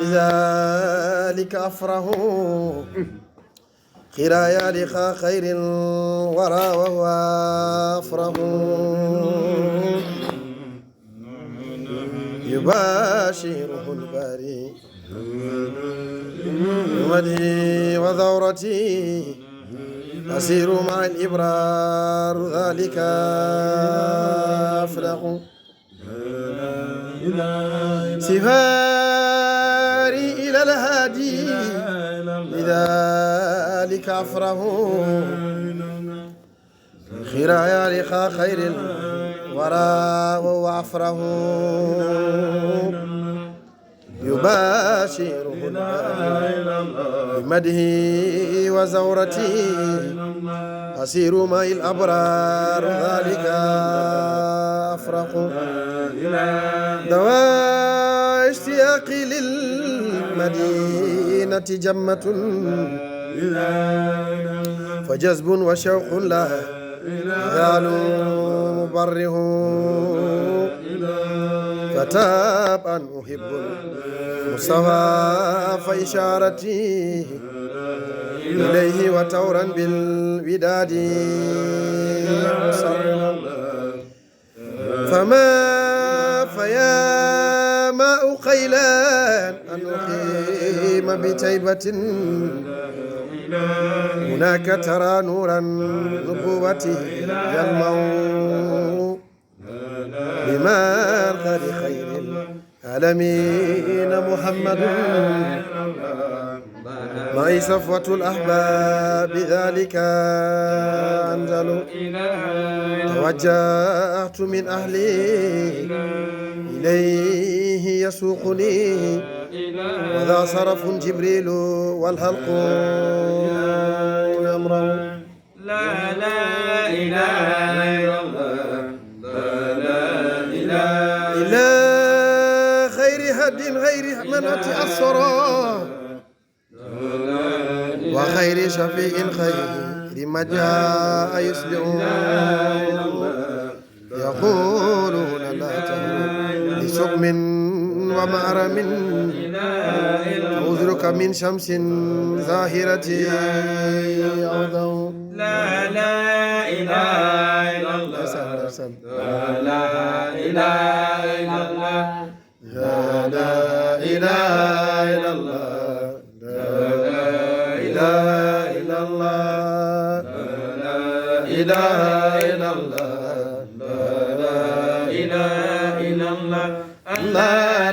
لذلك أفره خرايا لقى خير الورى وهو أفره يباشره الباري بمدحي وثورتي أسير مع الإبرار ذلك أفلح سفاري إلى الهادي لذلك أفره خرايا لقى خير الورى وهو أفره يباشره بمدحي وزورتي أسير مع الأبرار ذلك أفرح دواء اشتياقي للمدينة جمة فجذب وشوق لا يزال مبره فتاب أن أحب المصطفى فإشارتي إليه وتورا بالوداد مصرنا فما فيا ماء قيلان أن أقيم بتيبة هناك ترى نورا نبوتي يلمع بمرقد خير العالمين محمد معي صفوة الأحباب ذلك أنزل توجهت من أهلي إليه يسوقني وذا صرف جبريل والحلق يمرأ لا لا إله إلا الله لا إله إلى خير هد غير من أتى الصراط وخير شفيع خير ما جاء يسلم يقولون لا تهرب لسقم ومعرم أعوذك من شمس ظاهرة عوضه لا لا إله إلا الله لا إله إلا الله لا إله إلا الله لا إله إلا الله لا إله إلا الله لا إله إلا الله لا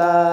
la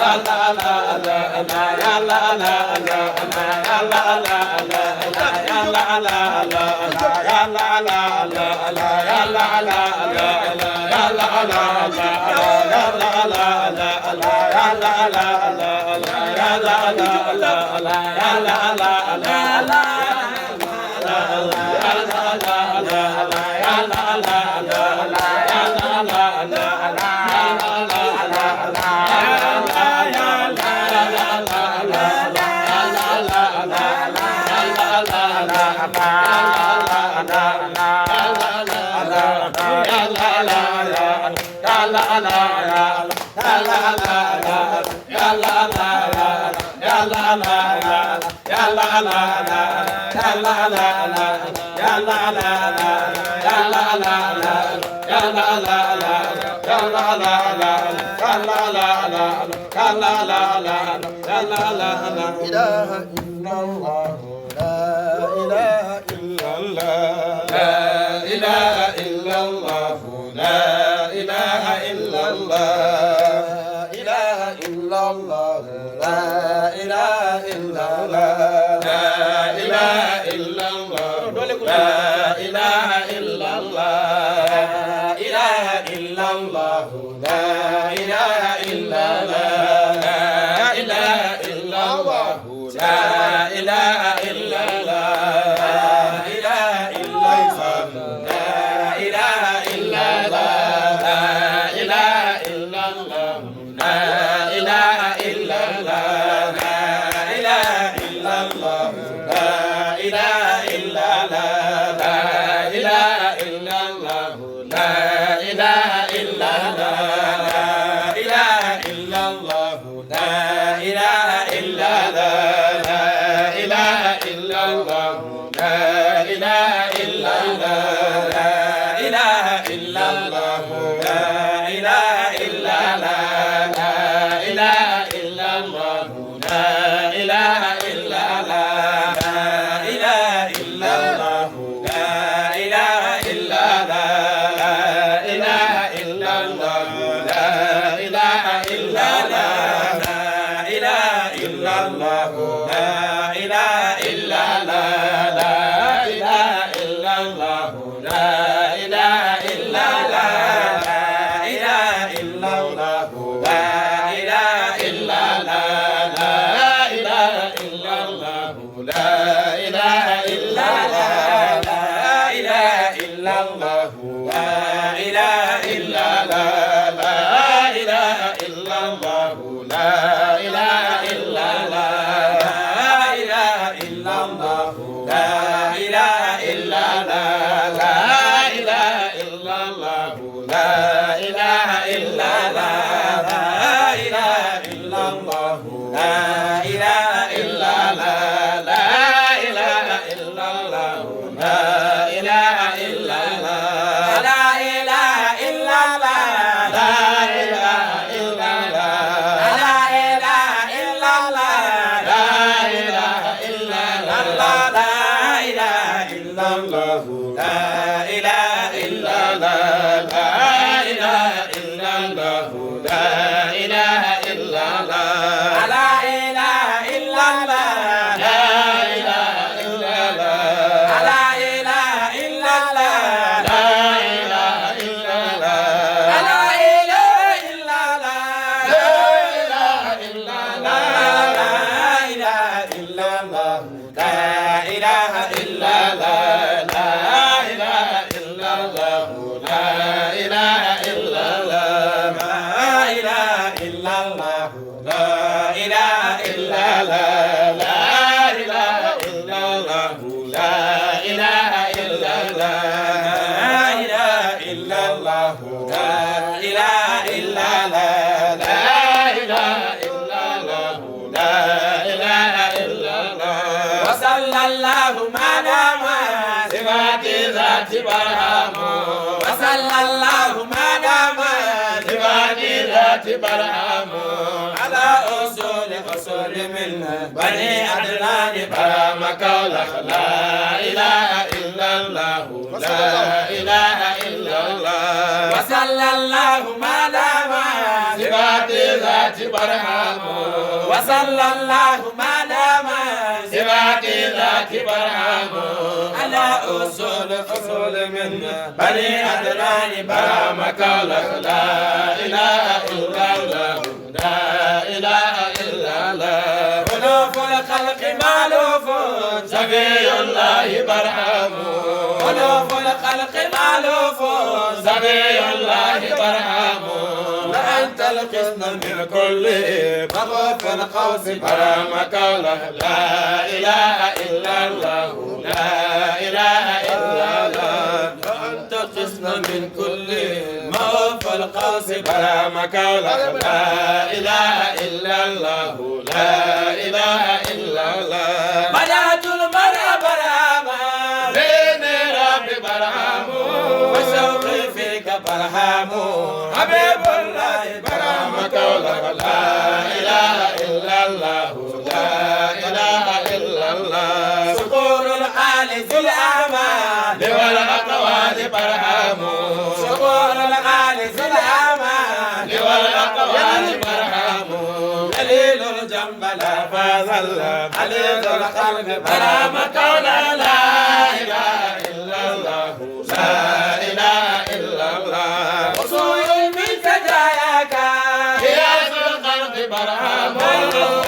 la برهام على أصول من بني عدنان برامك لا إله إلا الله لا إله إلا الله وصلى الله على صفات ذات برهام وصلى الله ما دام سواك ذاك برهام على أصول من بني أدنان برهام قولك لا إله إلا الله لا إله إلا الله ألوف الخلق مالوف سبي الله برهام ألوف الخلق مالوف سبي الله برهام وأنت القسم من كل مخوف القوس برهام قولك لا إله إلا الله لا إله إلا الله وأنت القسم من كل مخوف القوس برهام قولك لا إله إلا الله لا إله إلا الله بدأت المرء برهاما بين ربي برهام وشوقي فيك برهام حبيب الله برهام قولك لا إله إلا الله لا إله إلا الله شكور الآل ذي الأعمال والأقوال برهام شكور الآل ذي الأعمال والأقوال برهام دليل الجنب لا فازل عليل القلب برهام قولا لا إله إلا الله لا إله إلا الله وصول من سجاياك قياس الخلق برهام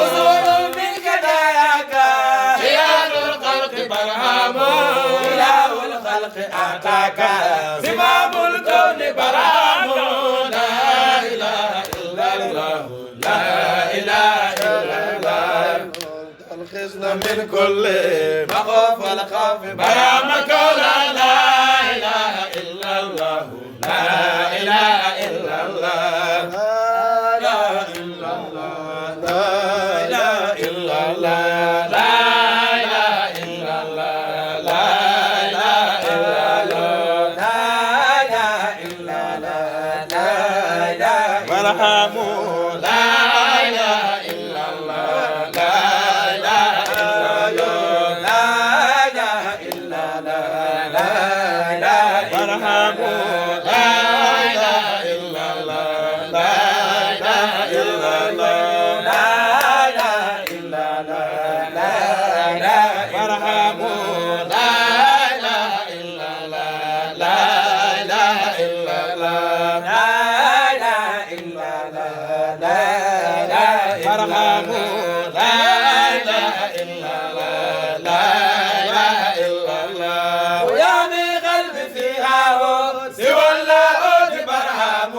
وصول من سجاياك قياس الخلق برهام إله الخلق أعطاك زمام الكون برهام لا إله إلا الله لا إله إلا الله الخزن من كل مخوف الخوف برهام قولا لا إله إلا الله لا إله إلا الله لا إله إلا الله لا إله إلا الله لا إله إلا الله لا إله إلا الله لا إله إلا الله لا إله برهام لا إله إلا الله لا إله إلا الله لا إله إلا الله لا إله برهام لا إله إلا الله لا إله إلا الله لا إله إلا الله لا إله برهام لا إله إلا الله لا إله إلا الله لا إله إلا الله لا إله برهام لا إله إلا الله لا إله إلا الله ويا من قلبي فيها سوى الله برهام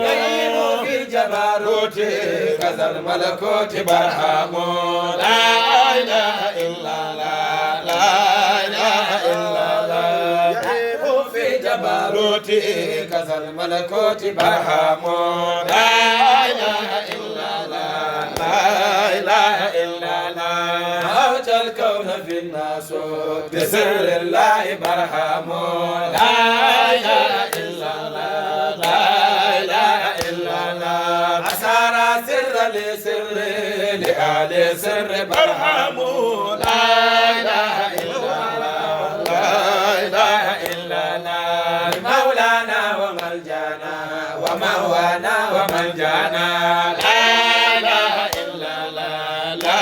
يهيم في جبروت كذا الملكوت برهام لا إله إلا الله لا إله إلا الله يهيم في جبروت كذا الملكوت برهام لا إله إلا الله لا إله إلا الله موت الكون في الناسوت بسر الله برهام لا إله إلا الله لا إله إلا الله أسار سر لسر لآل سر برهام لا إله إلا الله لا إله إلا الله مولانا وملجانا ومهوانا وملجانا لا إله إلا الله لا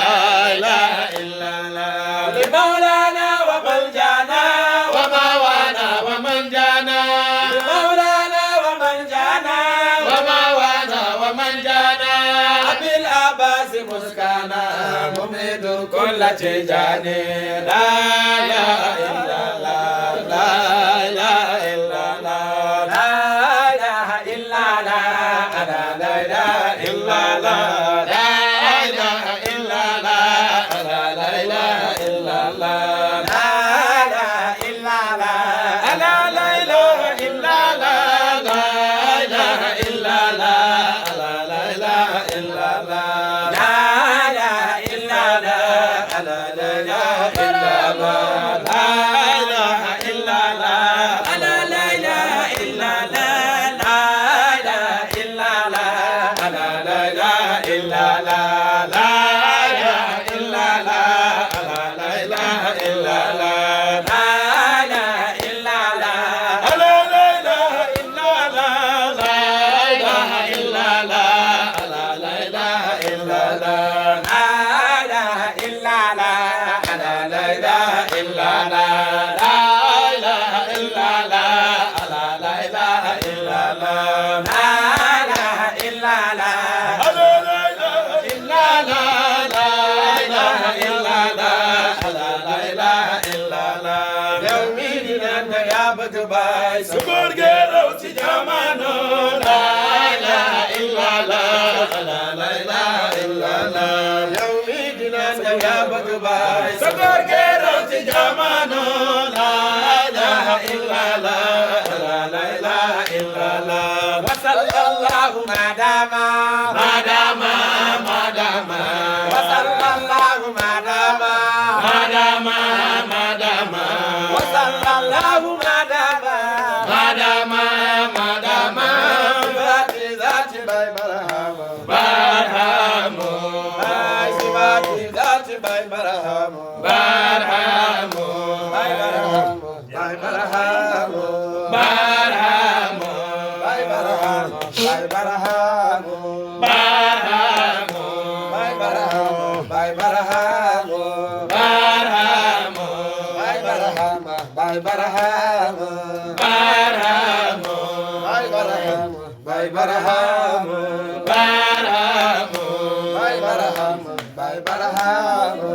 إله إلا الله مولانا وملجانا ومهوانا وملجانا مولانا وملجانا ومهوانا وملجانا أبي العباس مسكانا مميت كل تجاني لا إله إلا الله لا إله إلا الله لا إله إلا الله أنا لا إله إلا الله لا إله إلا الله أنا لا إله إلا الله لا إله إلا الله أنا لا إله إلا الله لا إله إلا الله أنا لا إله إلا الله لا إله إلا الله أنا لا إله إلا الله لا yaa bëgg baay sa góor gi raw ci jamono la ilaha illallah la ilaha illallah yow mi dina yow yaa bëgg baay sa góor gi raw ci jamono la ilaha illallah la ilaha illallah wa sallallahu madama madama madama wa sallallahu madama madama madama wa sallallahu madama madama madama zati zati bay barahama barahamo bay zati zati bay barahamo barahamo bay barahamo bay barahamo barahamo bay barahamo bay barahamo barahamo bay barahamo bay barahamo barahamo bay barahama bay barahamo barahamo bay barahamo bay barahamo barahamo bay barahamo bay barahamo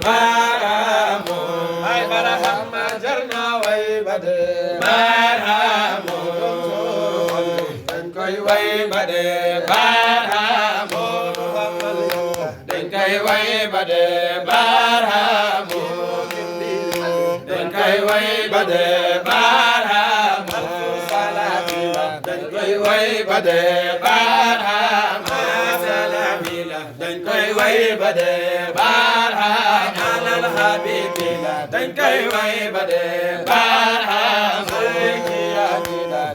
barahamo bay barahama jarna way bade barahamo dañ koy way bade barahamo dañ koy way bade barahamo dañ koy way bade barahamo dañ koy way bade barahamo dañ koy way bade barahamo alal habibila dañ koy way bade barahamo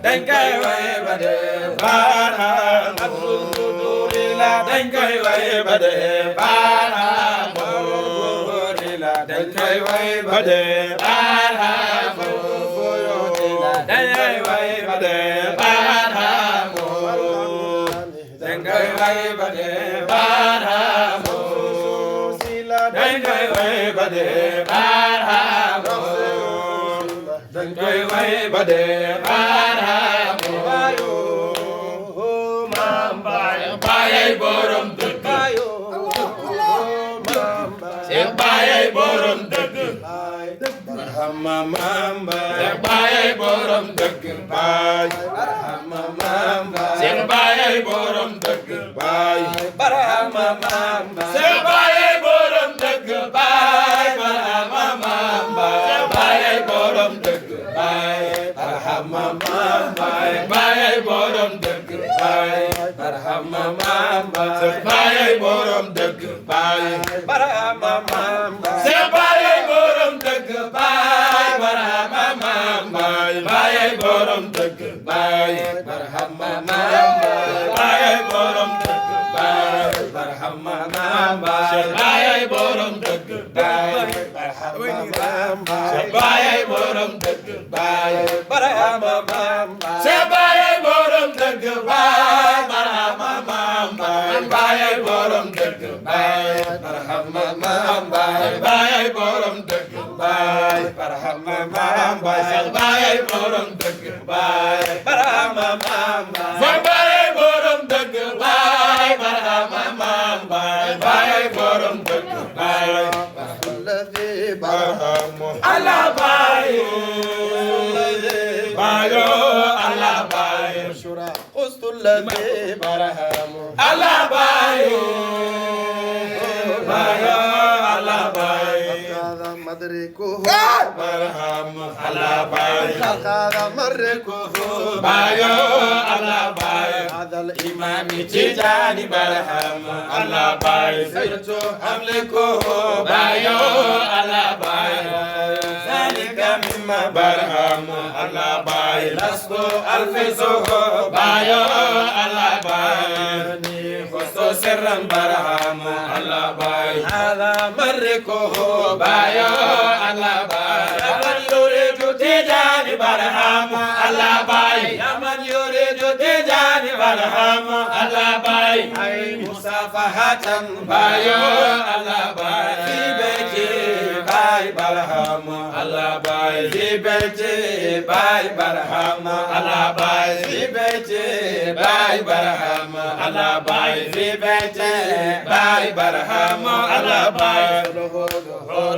dañ koy way bade barahamo abdul qudurila dañ koy way bade barahamo dañ koy way bade barahamo dañ koy way bade barahamo dañ koy way bade barahamo dañ koy way bade barahamo dañ koy way bade barahamo maam baay baay borom dëgg Seex baay borom dëgg barahama maam baay Seex baay borom dëgg baay barahama maam baay Seex baay borom dëgg baay barahama maam baay Seex baay borom dëgg baay barahama maam baay Seex baay borom dëgg baay barahama maam baay baay borom dëgg baay barahama maam baay Seex baay borom dëgg baay barahama maam baay Seex baay borom dëgg baay barahama maam baay baay borom dëgg baay barahama maam baay baay borom dëgg baay barahama maam baay Seex baay borom dëgg baay barahama maam baay baay borom dëgg baay barahama maam baay Seex baay borom dëgg baay barahama maam baay baay borom dëgg baay barahama maam baay baay borom dëgg baay barahama maam baay Seex baay borom dëgg baay barahama maam baay Seex baay borom dëgg baay barahama maam baay baay borom dëgg baay barahama Allah baay baayo Allah baay قصت الذي برهام الله بايو بايو الله بايو هذا مدركه برهام الله بايو هذا مركه بايو الله بايو هذا الإمام تجاني برهام الله بايو سيرت أملكه بايو الله بايو ذلك مما برهام الله بايو لست ألفظه بايو الله بايو خصو سرا برهام الله بايو هذا مركه بايو الله بايو يا من يريد تجاني برهام الله بايو يا من يريد تجاني برهام الله بايو أي مصافحة بايو الله بايو في بيتي باي برهام الله بايو في بيتي باي برهام الله بايو في بيتي باي برهام الله بايو في بيتي باي برهام الله بايو ظهور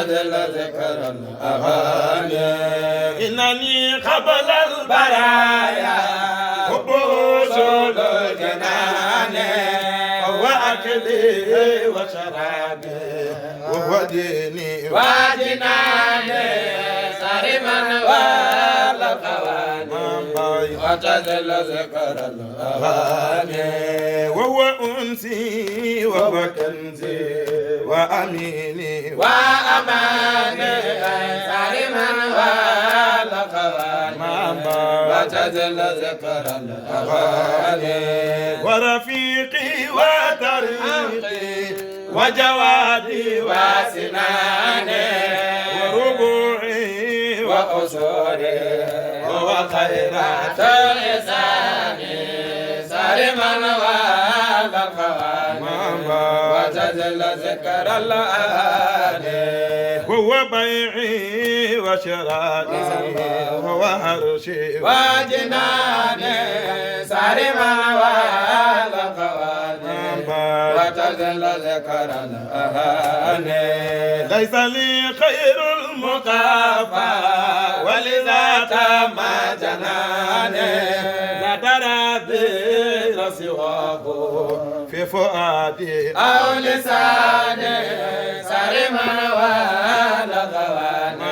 وتزل ذكر الأغاني إنني قبل البرايا وبوصول الجنان وهو أكلي وشرابي وهو ديني وجناني صارما والقواني وتزل ذكر الأغاني وهو أنسي وهو كنزي وأميني وأماني صارما والقواني وتزل ذكر الأغاني ورفيقي وطريقي وجوادي وسناني وربوعي وقصوري وخيرات لساني صارما والقواني وتزل ذكر الأغاني هو بيعي وشرائي وهو هرشي وجناني صارما والقواني وتزل ذكر الأغاني ليس لي خير المقافى ولذا تم جناني لا ترى بير سواه في فؤادي أو لساني صارما والقواني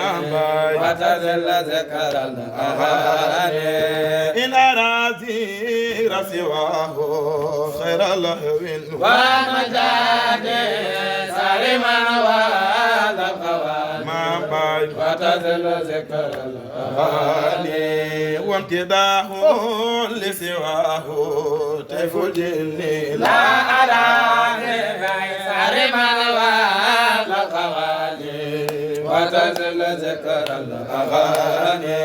وتزل ذكر الأغاني إن أرادي سواه خير لهو ومجاني صارما والقواني وتزل ذكر الأغاني وامتداه لسواه طيف جني لا أراني صارما والقواني وتزل ذكر الأغاني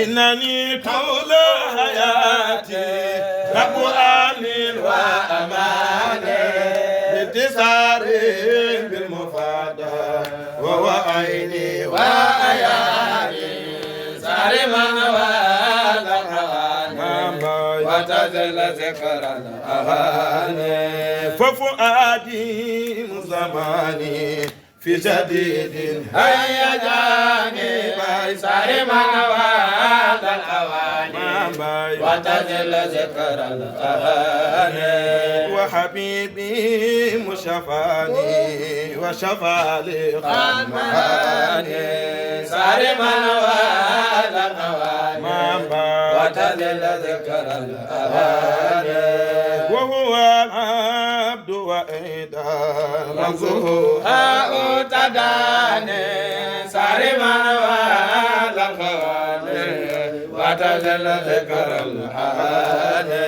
إنني طول حياتي رب آمن وأمان بانتصار بالمفادى وهو عيني وأيامي صارما والقواني وتزل ذكر الأغاني ففؤادي مزماني في جديد هيجاني صارما والقواني وتزل ذكر الأغاني وحبيبي مشفاني وشفالي قماني صارما والقواني وتزل ذكر الأغاني وهو العبد وإيدا رمزه هاء تداني صارما والقواني وتزل ذكر الأغاني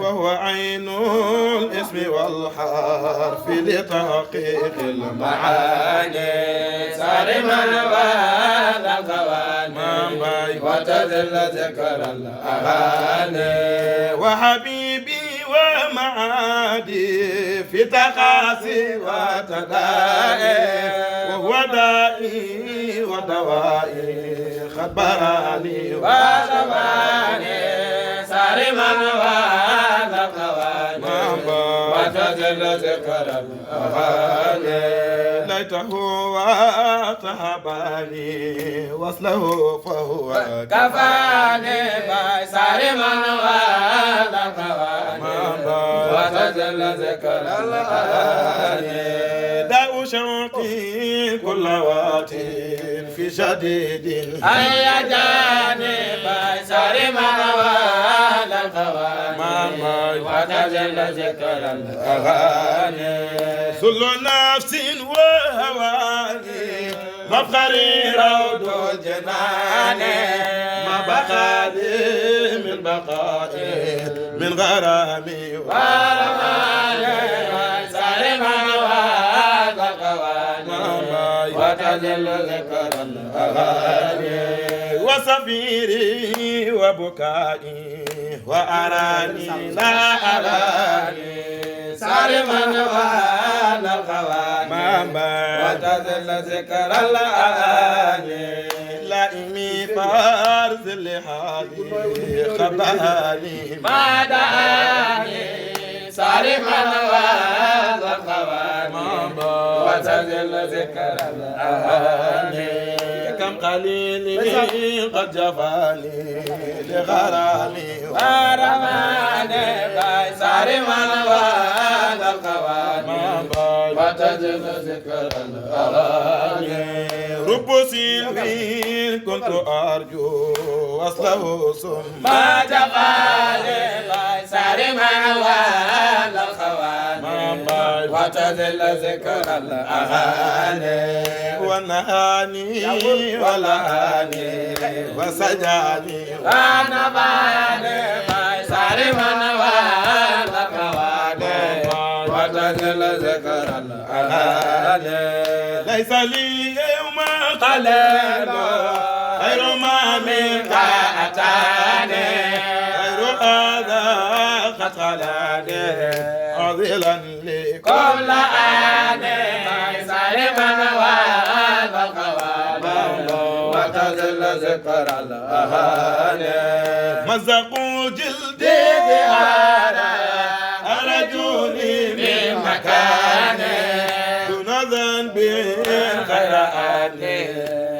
وهو عين الاسم والحرف لتحقيق المعاني صارما والقواني وتزل ذكر الأغاني وحبيبي ومعادي في تقاسي وتدائي وهو دائي ودوائي خبراني وشفاني صارما والقواني وتزل ذكر الأغاني ليته وصحباني وصله فهو كفاني صارما والقواني وتزل ذكر الأغاني داء شوقي كل وقت في شديد هيجاني صارما والقواني وتزل ذكر الأغاني كل نفس وهواني مفخري روض الجنان ما بقى لي من بقائي من غرامي ورماني صارما والقواني وتزل ذكر الأغاني وصفيري وبكائي وأراني لا أراني صارما والقواني وتزل ذكر الأغاني لائمي فارز لحالي خباني ما دعاني صارما والخوان وتزل ذكر الأهاني كم قليل قد جفاني لغرامي ورماني صارما والخوان وتزل ذكر الأهاني رب سلمي كنت أرجو وصله ثم جفاني صارما والخوان وتذل ذكر الأغاني ونهاني ولهاني وسجاني ونباني صارما والخوان وتذل ذكر الأغاني ليس لي يوم قليل غير ما منك أتاني غير هذا قد خلاني عضلا لكل آني سالما والخوان وتذل ذكر الأهاني مزقوا جلدي بهذا أرجوني من مكاني دون ذنب غير آني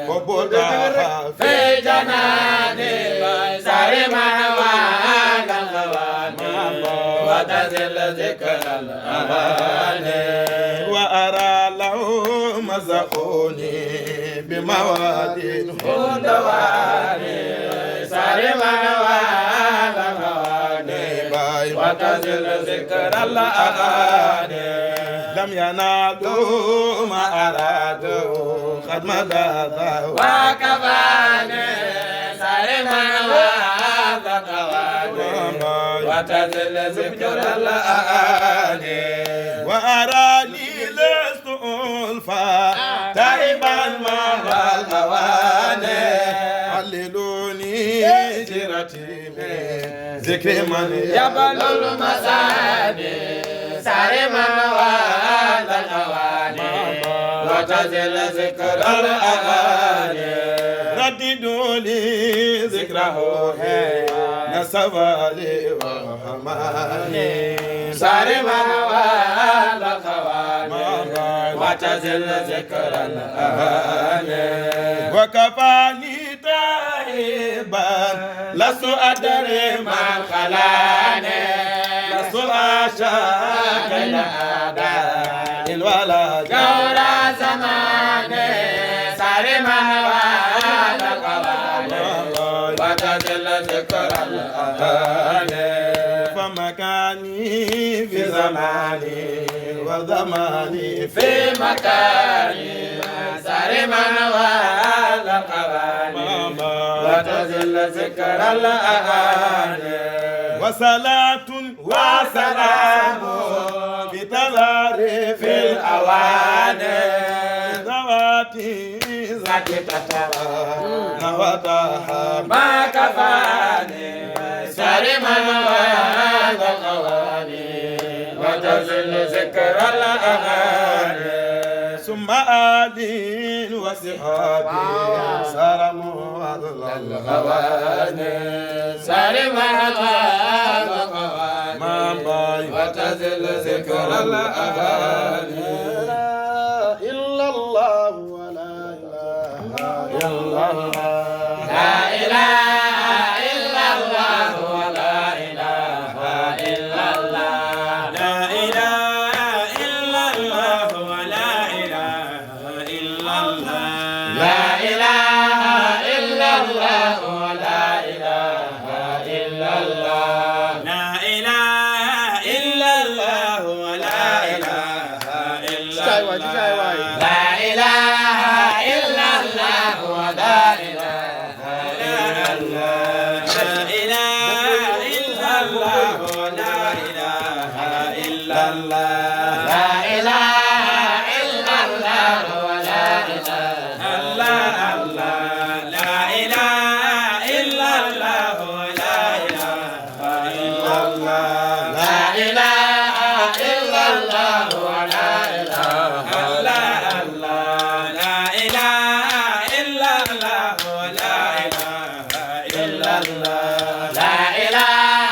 وبدأها في جناني سالما والخوان وتذل ذكر الأغاني وأرى له مزقوني بمواد ودواني سالما والخوان وتذل ذكر الأغاني لم ينالوا ما أرادوا قد مدى وكفاني سالما والخوان وتذل ذكر الأغاني وأراني لست ألفا تائبا مع الأواني عللوني جرتي من ذكر من يبلغ المساني سالما والأواني وتذل ذكر الأغاني رددوا لي ذكره نسبالي وحماني سالما والخوان وتزل ذكر الأهاني وكفاني تائبا لست أدري ما خلاني لست أشاك الأعداء الولا جورا زماني سالما وتذل ذكر الأهاني فمكاني في زماني وزماني في مكاني سالما والخوان وتذل ذكر الأهاني وصلاة وسلام بتباري في الأواني ذواتي ذاتي تترى نواتها ما كفاني سالما والخوان وتذل ذكر الأغاني ثم آدين وصحابي سرموا الغواني سالما والخوان وتذل ذكر الأغاني إلا الله ولا إله إلا الله لا إله إلا الله ولا إله إلا الله لا إله إلا الله ولا إله إلا الله لا إله إلا الله ولا إله إلا الله لا إله إلا الله ولا إله إلا الله لا إله إلا الله ولا إله إلا الله لا إله إلا الله ولا إله إلا الله لا إله إلا الله ولا إله إلا الله لا إله إلا الله ولا إله إلا الله لا إله إلا الله ولا إله إلا الله لا إله إلا الله ولا إله إلا الله لا إله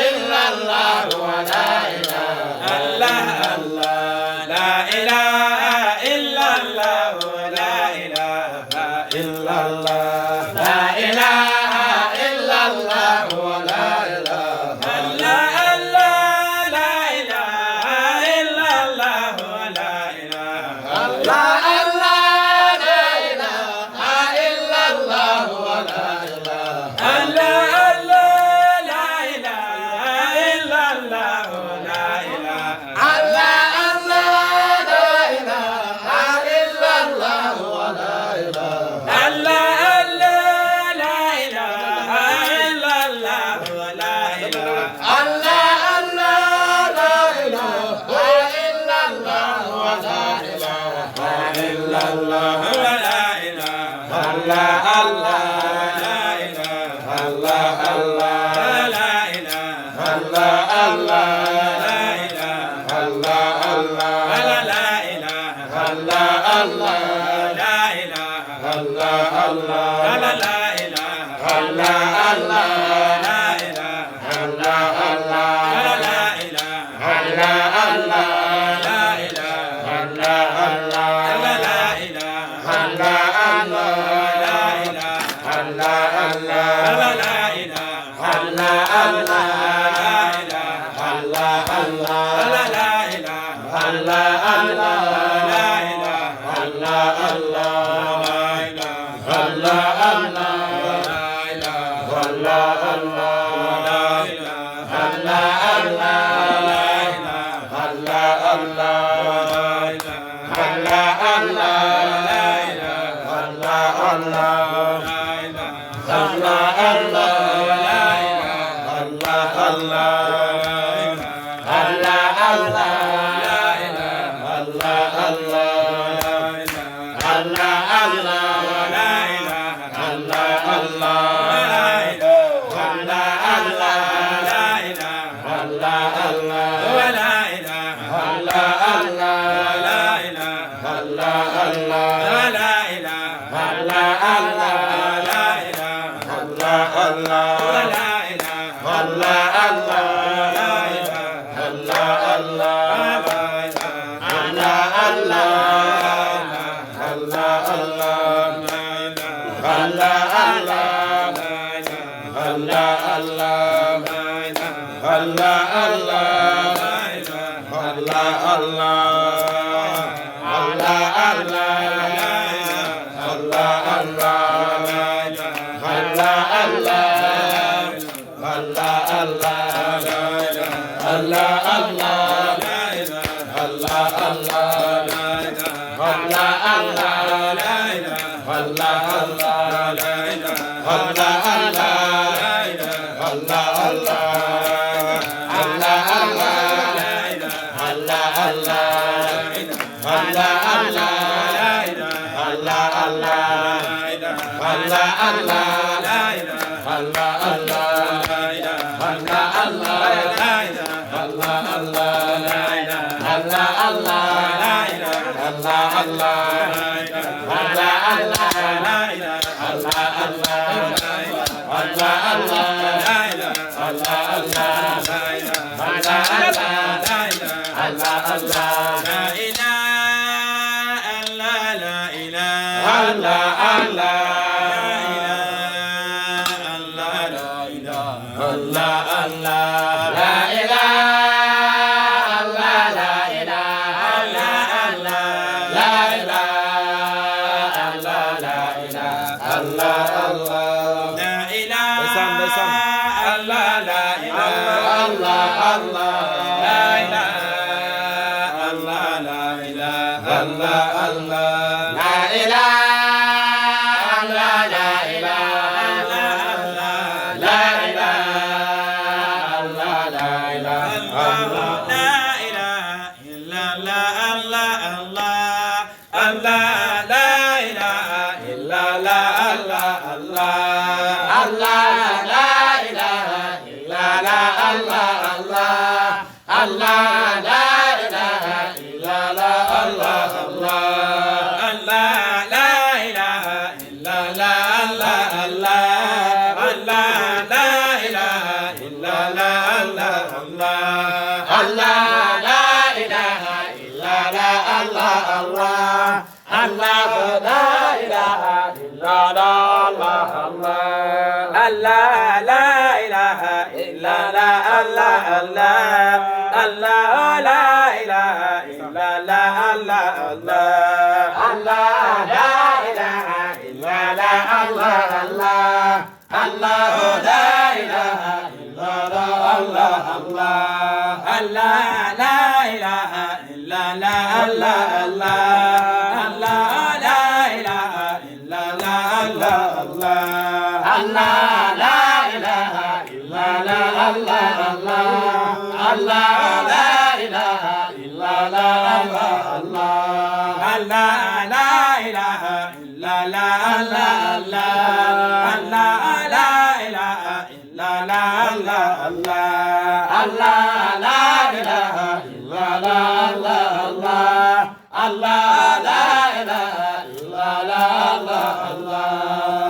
إلا الله ولا إله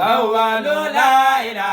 أول لا إله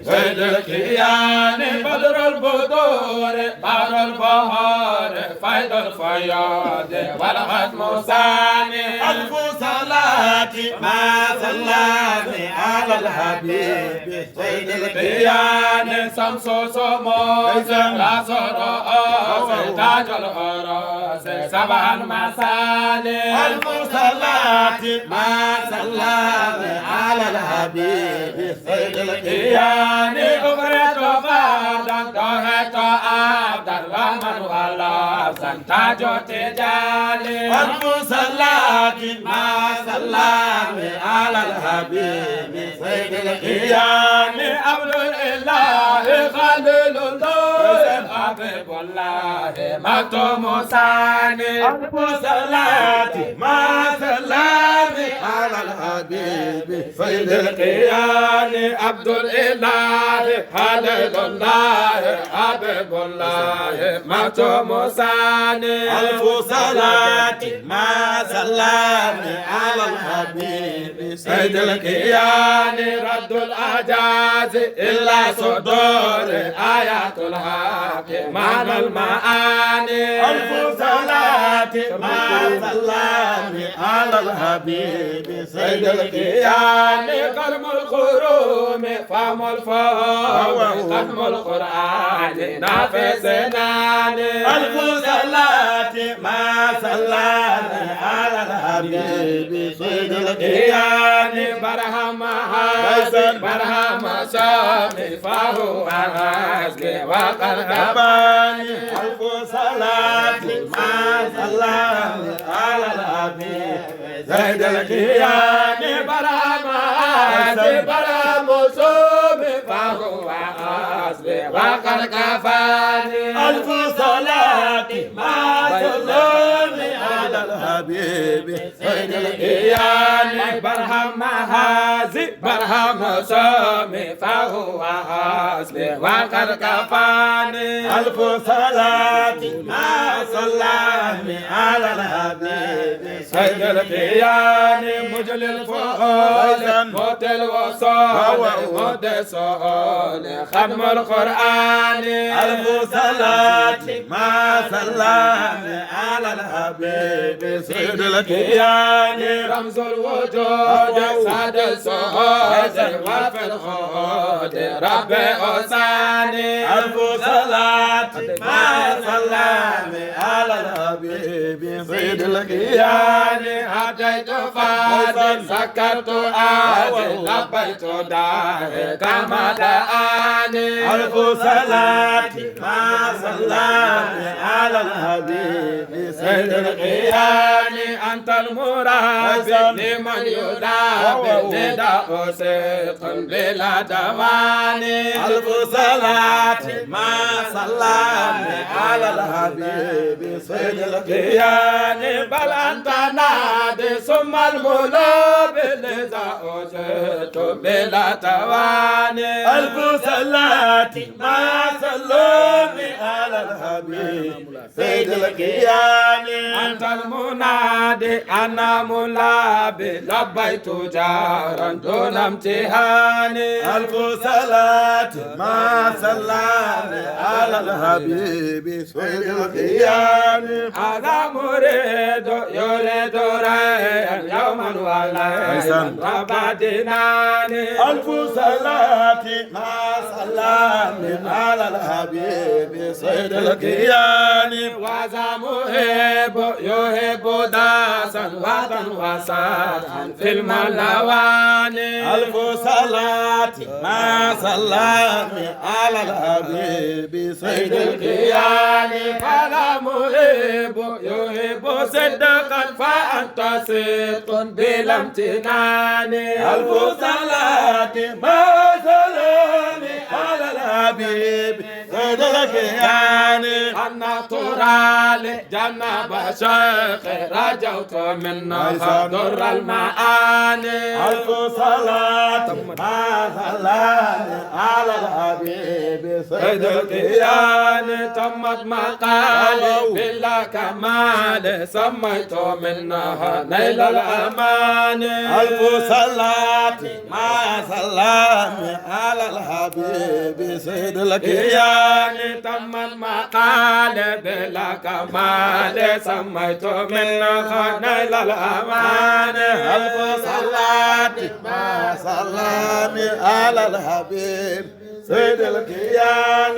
زيد الكيان بدر البدور بحر البهار فيض الفياض والختم ثاني ألف صلاة مع سلام على الحبيب زيد الكيان شمس سموس راس رؤوس تاج الأراس سبع المثاني ألف صلاة مع سلام على الحبيب زيد الكيان أغرت فادا دهت عبدا ومن ولا سنتاج تجالي ألف صلاة مع سلام على الحبيب زيد الكيان عبد الإله خليل الله حبيب الله مكتوم ثاني ألف صلاة مع سلام على الحبيب زيد الكيان عبد الإله خليل الله حبيب الله مكتوم ثاني ألف صلاة مع سلام على الحبيب زيد الكيان رد الأعجاز إلا صدور آيات الحق معنى المعاني ألف صلاة مع سلام على الحبيب زيد الكيان كرم الخروم فهم الفهم ختم القرآن نافذ ناني ألف صلاة مع سلام على الحبيب زيد الكيان برهم حسن برهم شامي فهو حسن وقرباني ألف صلاة مع سلام على الحبيب زيد الكيان برهم حسن برهم شامي فهو حسن وقرباني ألف صلاة مع سلام على الحبيب زيد الكيان برهم هازي برهم سامي فهو حسبي وقد كفاني ألف صلاة مع سلام على الحبيب زيد الكيان مجل الفؤاد موت الوصال موت السؤال ختم القرآن ألف صلاة مع سلام على الحبيب زيد الكيان رمز الوجود سعد السعود وفي الخود رب أساني ألف صلاة مع سلام على الحبيب زيد الكيان هديت فاد سكرت آد لبيت داعي كما دعاني ألف صلاة مع سلام على الحبيب زيد الكيان أنت المرابي لمن يدابي نداء صدق بلا دواني ألف صلاة مع سلام على الحبيب سيد الكيان بل أنت نادي ثم الملوب لذا أجدت بلا تواني ألف صلاة مع سلام على الحبيب سيد الكيان أنت المنادي أنا ملابي لبيت جارا دون امتحاني ألف صلاة مع سلام على الحبيب سيد الكيان هذا مريد يريد ريا يوما وليلا رب ديناني ألف صلاة مع سلام على الحبيب سيد الكيان وذا محب يحب داسا وطن وسادا في الملواني ألف صلاة مع سلام على الحبيب سيد الكيان فلا محب يحب صدقا فأنت صدق بلا امتنان ألف صلاة مع سلام على الحبيب سيد الكيان الناتورال جنب شيخ رجوت منه در المعاني ألف صلاة مع سلام على الحبيب سيد الكيان تمت مقالي بلا كمال سميت منها نيل الأمان ألف صلاة مع سلام على الحبيب سيد الكيان تمت مقالي بلا كمال سميت منها نيل الأمان ألف صلاة مع سلام على الحبيب سيد الكيان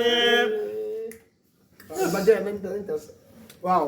waaw.